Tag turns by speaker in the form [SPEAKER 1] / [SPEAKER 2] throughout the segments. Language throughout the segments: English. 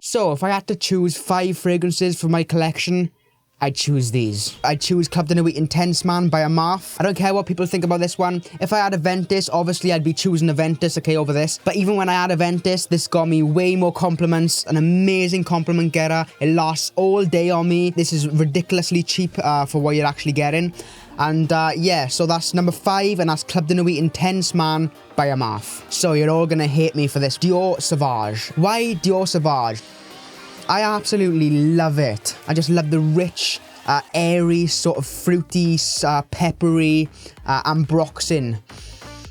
[SPEAKER 1] So if I had to choose 5 fragrances for my collection, I'd choose these. I'd choose Club de Nuit Intense Man by Armaf. I don't care what people think about this one. If I had Aventus, obviously I'd be choosing Aventus, okay, over this. But even when I had Aventus, this got me way more compliments. An amazing compliment getter. It lasts all day on me. This is ridiculously cheap for what you're actually getting. And yeah, so that's number 5, and that's Club de Nuit Intense Man by Armaf. So you're all gonna hate me for this. Dior Sauvage. Why Dior Sauvage? I absolutely love it. I just love the rich, airy, sort of fruity, peppery, ambroxan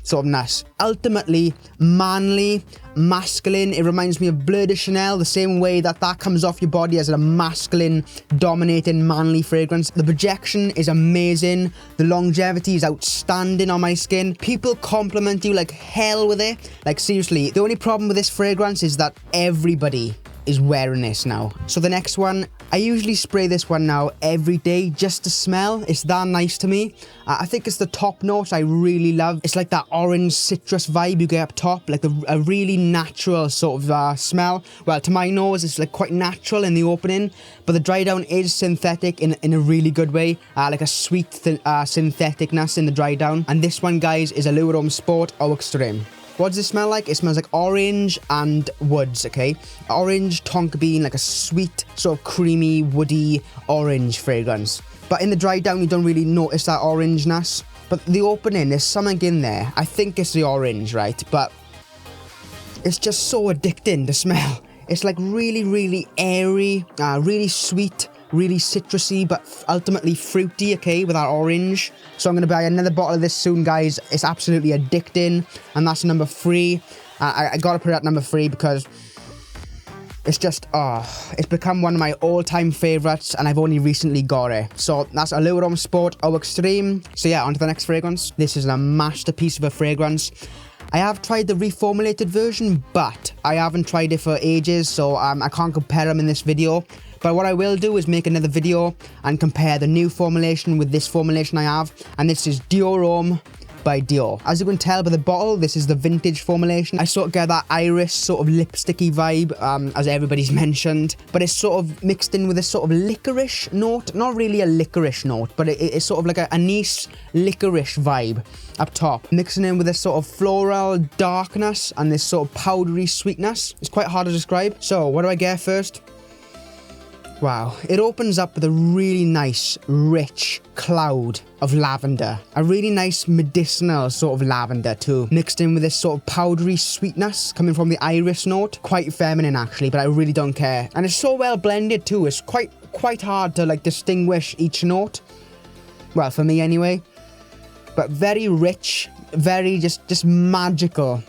[SPEAKER 1] sort of ness. Ultimately, manly, masculine. It reminds me of Bleu de Chanel, the same way that comes off your body as a masculine, dominating, manly fragrance. The projection is amazing. The longevity is outstanding on my skin. People compliment you like hell with it. Like, seriously, the only problem with this fragrance is that everybody is wearing this now. So the next one, I usually spray this one now every day just to smell. It's that nice to me. I think it's the top note I really love. It's like that orange citrus vibe you get up top, like a really natural sort of smell. Well, to my nose, it's like quite natural in the opening, but the dry down is synthetic in a really good way, like a sweet syntheticness in the dry down. And this one, guys, is Allure Homme Sport Eau Extrême. What does it smell like? It smells like orange and woods, okay? Orange, tonka bean, like a sweet, sort of creamy, woody orange fragrance. But in the dry down, you don't really notice that orangeness. But the opening, there's something in there. I think it's the orange, right? But it's just so addicting, the smell. It's like really, really airy, really sweet, really citrusy, but ultimately fruity, okay, with that orange. So I'm going to buy another bottle of this soon, guys. It's absolutely addicting, and that's number 3. I got to put it at number 3 because it's just, it's become one of my all-time favourites, and I've only recently got it. So that's Allure Homme Sport Eau Extrême. So yeah, on to the next fragrance. This is a masterpiece of a fragrance. I have tried the reformulated version, but I haven't tried it for ages, so I can't compare them in this video. But what I will do is make another video and compare the new formulation with this formulation I have. And this is Dior Homme by Dior. As you can tell by the bottle, this is the vintage formulation. I sort of get that iris sort of lipsticky vibe, as everybody's mentioned. But it's sort of mixed in with this sort of licorice note. Not really a licorice note, but it's sort of like a nice licorice vibe up top. Mixing in with this sort of floral darkness and this sort of powdery sweetness. It's quite hard to describe. So what do I get first? Wow, it opens up with a really nice, rich cloud of lavender. A really nice medicinal sort of lavender too, mixed in with this sort of powdery sweetness coming from the iris note. Quite feminine actually, but I really don't care. And it's so well blended too. It's quite hard to like distinguish each note. Well, for me anyway. But very rich, very just magical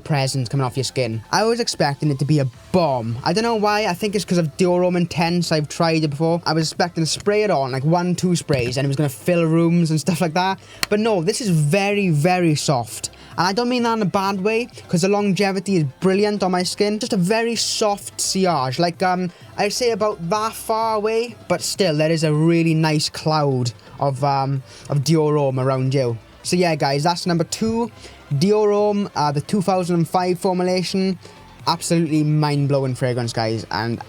[SPEAKER 1] presence coming off your skin. I was expecting it to be a bomb. I don't know why. I think it's because of Dior Homme Intense. I've tried it before. I was expecting to spray it on, like 1-2 sprays, and it was going to fill rooms and stuff like that. But no, this is very, very soft. And I don't mean that in a bad way, because the longevity is brilliant on my skin. Just a very soft sillage. Like, I'd say about that far away, but still, there is a really nice cloud of Dior Homme around you. So yeah, guys, that's number 2. Dior Homme, the 2005 formulation. Absolutely mind-blowing fragrance, guys. And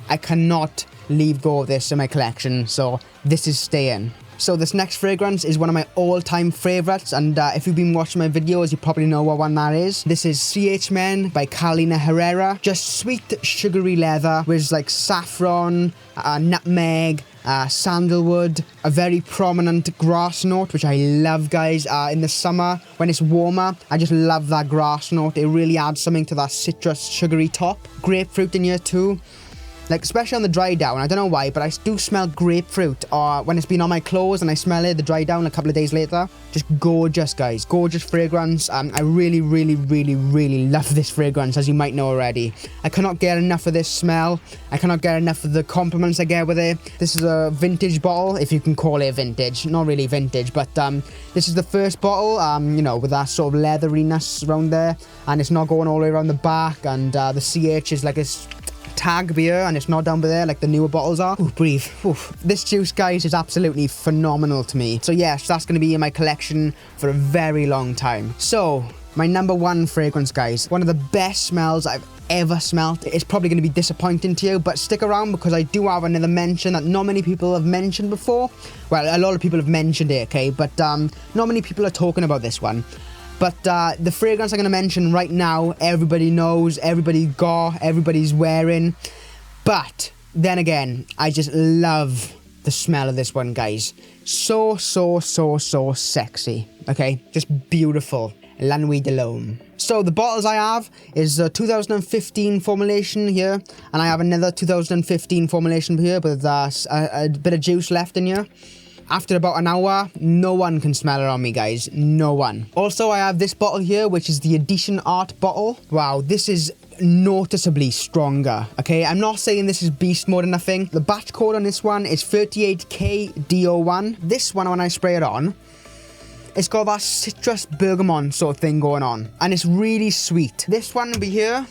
[SPEAKER 1] I cannot leave go of this in my collection. So this is staying. So this next fragrance is one of my all-time favourites, and if you've been watching my videos, you probably know what one that is. This is CH Men by Carolina Herrera. Just sweet, sugary leather with like saffron, nutmeg, sandalwood, a very prominent grass note, which I love, guys. In the summer, when it's warmer, I just love that grass note. It really adds something to that citrus, sugary top. Grapefruit in here too. Like, especially on the dry down, I don't know why, but I do smell grapefruit when it's been on my clothes and I smell it, the dry down, a couple of days later. Just gorgeous, guys. Gorgeous fragrance. I really, really, really, really love this fragrance, as you might know already. I cannot get enough of this smell. I cannot get enough of the compliments I get with it. This is a vintage bottle, if you can call it vintage. Not really vintage, but this is the first bottle, you know, with that sort of leatheriness around there. And it's not going all the way around the back, and the CH is like a tag beer, and it's not down by there like the newer bottles are. Ooh, breathe. Oof. This juice, guys, is absolutely phenomenal to me. So yes, that's going to be in my collection for a very long time. So my number 1 fragrance, guys, one of the best smells I've ever smelt. It's probably going to be disappointing to you, but stick around because I do have another mention that not many people have mentioned before. Well, a lot of people have mentioned it, okay, but not many people are talking about this one. But the fragrance I'm going to mention right now, everybody knows, everybody got, everybody's wearing. But then again, I just love the smell of this one, guys. So sexy, okay? Just beautiful. La Nuit de L'homme. So the bottles I have is a 2015 formulation here, and I have another 2015 formulation here, but there's a bit of juice left in here. After about an hour, no one can smell it on me, guys. No one. Also, I have this bottle here, which is the Edition Art bottle. Wow, this is noticeably stronger, okay? I'm not saying this is beast mode or nothing. The batch code on this one is 38KDO1. This one, when I spray it on, it's got that citrus bergamot sort of thing going on, and it's really sweet. This one over here,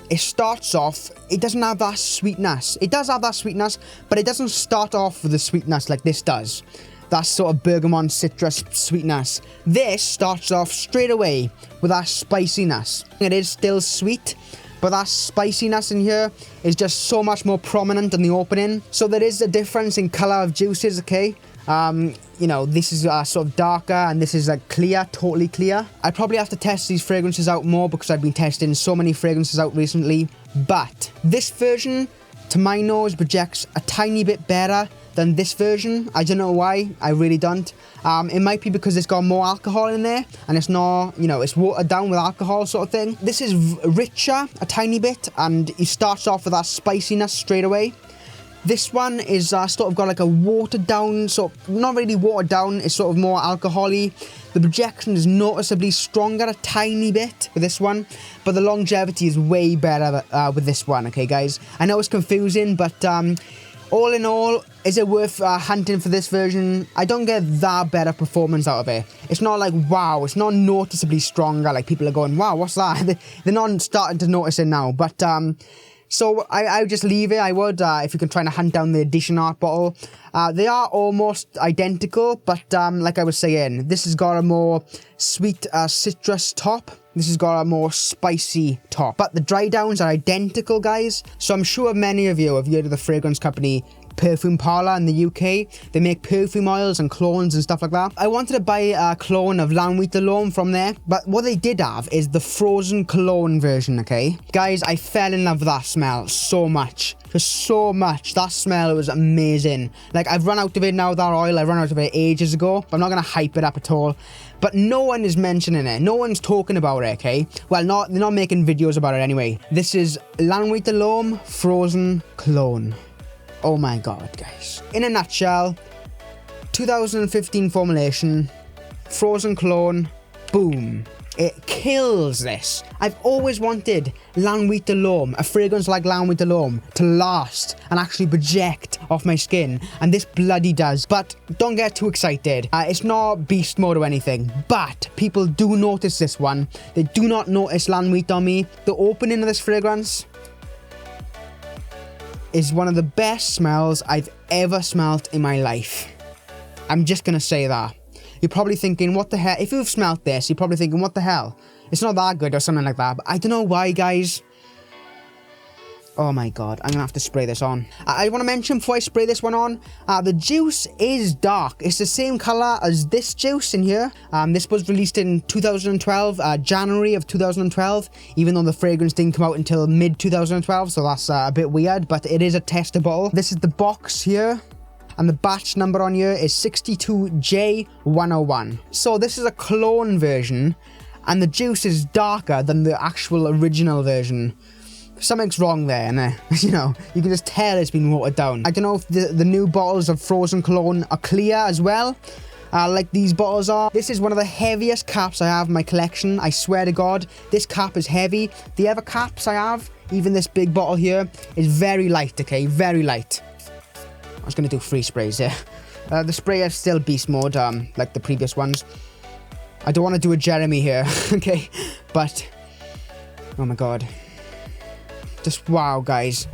[SPEAKER 1] it starts off, it doesn't have that sweetness. It does have that sweetness, but it doesn't start off with the sweetness like this does. That sort of bergamot citrus sweetness. This starts off straight away with that spiciness. It is still sweet, but that spiciness in here is just so much more prominent in the opening. So there is a difference in color of juices, okay? You know, this is sort of darker and this is like clear, totally clear. I probably have to test these fragrances out more because I've been testing so many fragrances out recently. But this version, to my nose, projects a tiny bit better than this version. I don't know why, I really don't. It might be because it's got more alcohol in there and it's not, you know, it's watered down with alcohol sort of thing. This is richer a tiny bit and it starts off with that spiciness straight away. This one is sort of got like a watered down, sort of, not really watered down, it's sort of more alcohol-y. The projection is noticeably stronger a tiny bit with this one, but the longevity is way better with this one, okay guys? I know it's confusing, but all in all, is it worth hunting for this version? I don't get that better performance out of it. It's not like, wow, it's not noticeably stronger, like people are going, wow, what's that? They're not starting to notice it now, but so I would just leave it, I would, if you can try to hunt down the Edition Art bottle. They are almost identical, but like I was saying, this has got a more sweet citrus top. This has got a more spicy top. But the dry downs are identical, guys. So I'm sure many of you have heard of the fragrance company Perfume Parlor in the UK. They make perfume oils and clones and stuff like that. I wanted to buy a clone of La Nuit de L'homme from there, but what they did have is the frozen cologne version, okay? Guys, I fell in love with that smell so much. Just so much. That smell was amazing. Like, I've run out of it now, that oil. I ran out of it ages ago, but I'm not going to hype it up at all. But no one is mentioning it. No one's talking about it, okay? Well, they're not making videos about it anyway. This is La Nuit de L'homme Frozen Cologne. Oh my god, guys. In a nutshell, 2015 formulation, frozen cologne, boom. It kills this. I've always wanted La Nuit de L'homme, a fragrance like La Nuit de L'homme, to last and actually project off my skin, and this bloody does. But don't get too excited. It's not beast mode or anything, but people do notice this one. They do not notice La Nuit on me. The opening of this fragrance is one of the best smells I've ever smelt in my life. I'm just gonna say that. You're probably thinking, what the hell? If you've smelt this, you're probably thinking, what the hell? It's not that good or something like that. But I don't know why, guys. Oh my god, I'm gonna have to spray this on. I want to mention before I spray this one on, the juice is dark. It's the same color as this juice in here. This was released in 2012, January of 2012, even though the fragrance didn't come out until mid 2012, so that's a bit weird, but it is a tester bottle. This is the box here, and the batch number on here is 62J101. So this is a clone version, and the juice is darker than the actual original version. Something's wrong there, and you know, you can just tell it's been watered down. I don't know if the new bottles of frozen cologne are clear as well, like these bottles are. This is one of the heaviest caps I have in my collection. I swear to God, this cap is heavy. The other caps I have, even this big bottle here, is very light, okay? Very light. I was going to do 3 sprays here. The spray is still beast mode, like the previous ones. I don't want to do a Jeremy here, okay? But, oh my God. Just wow, guys.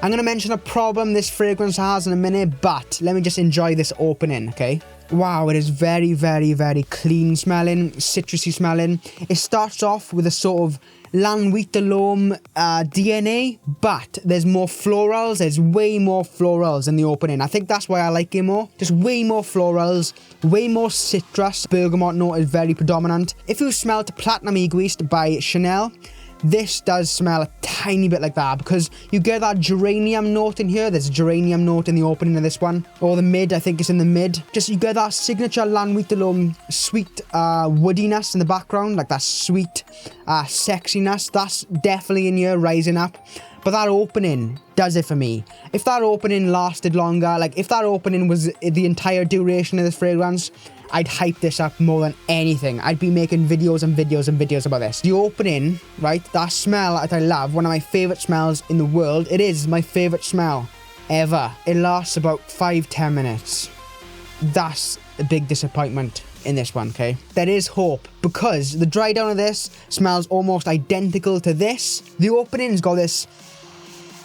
[SPEAKER 1] I'm going to mention a problem this fragrance has in a minute, but let me just enjoy this opening, okay? Wow, it is very, very, very clean smelling, citrusy smelling. It starts off with a sort of Nuit de L'homme DNA, but there's more florals. There's way more florals in the opening. I think that's why I like it more. Just way more florals, way more citrus. Bergamot note is very predominant. If you smelled Platinum Egoist by Chanel, this does smell a tiny bit like that, because you get that geranium note in here. There's a geranium note in the opening of this one, or the mid. I think it's in the mid. Just, you get that signature Nuit de L'homme sweet woodiness in the background, like that sweet sexiness. That's definitely in here, rising up. But that opening does it for me. If that opening lasted longer, like if that opening was the entire duration of this fragrance, I'd hype this up more than anything. I'd be making videos and videos and videos about this. The opening, right, that smell that I love, one of my favourite smells in the world. It is my favourite smell ever. It lasts about 5-10 minutes. That's a big disappointment in this one, okay? There is hope, because the dry down of this smells almost identical to this. The opening's got this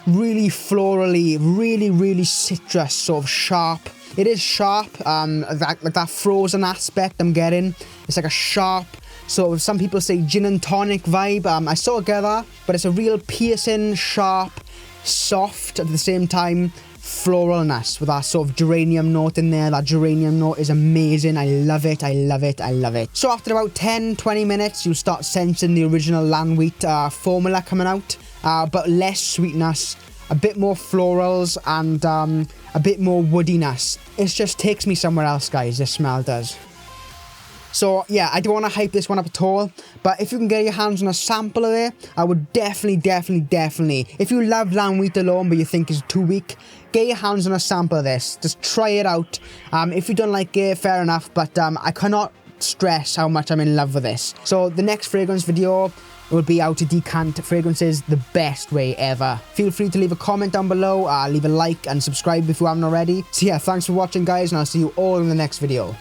[SPEAKER 1] really florally, really citrus, sort of sharp. It is sharp, like that frozen aspect I'm getting. It's like a sharp, sort of, some people say gin and tonic vibe. I sort of get that, but it's a real piercing, sharp, soft, at the same time, floralness with that sort of geranium note in there. That geranium note is amazing. I love it, I love it, I love it. So after about 10-20 minutes, you'll start sensing the original Nuit formula coming out, but less sweetness, a bit more florals, and a bit more woodiness. It just takes me somewhere else, guys, this smell does. So yeah, I don't want to hype this one up at all, but if you can get your hands on a sample of it, I would definitely, if you love Nuit de L'homme but you think it's too weak, get your hands on a sample of this. Just try it out. If you don't like it, fair enough, but I cannot stress how much I'm in love with this. So the next fragrance video will be how to decant fragrances the best way ever. Feel free to leave a comment down below, leave a like and subscribe if you haven't already. So yeah, thanks for watching, guys, and I'll see you all in the next video.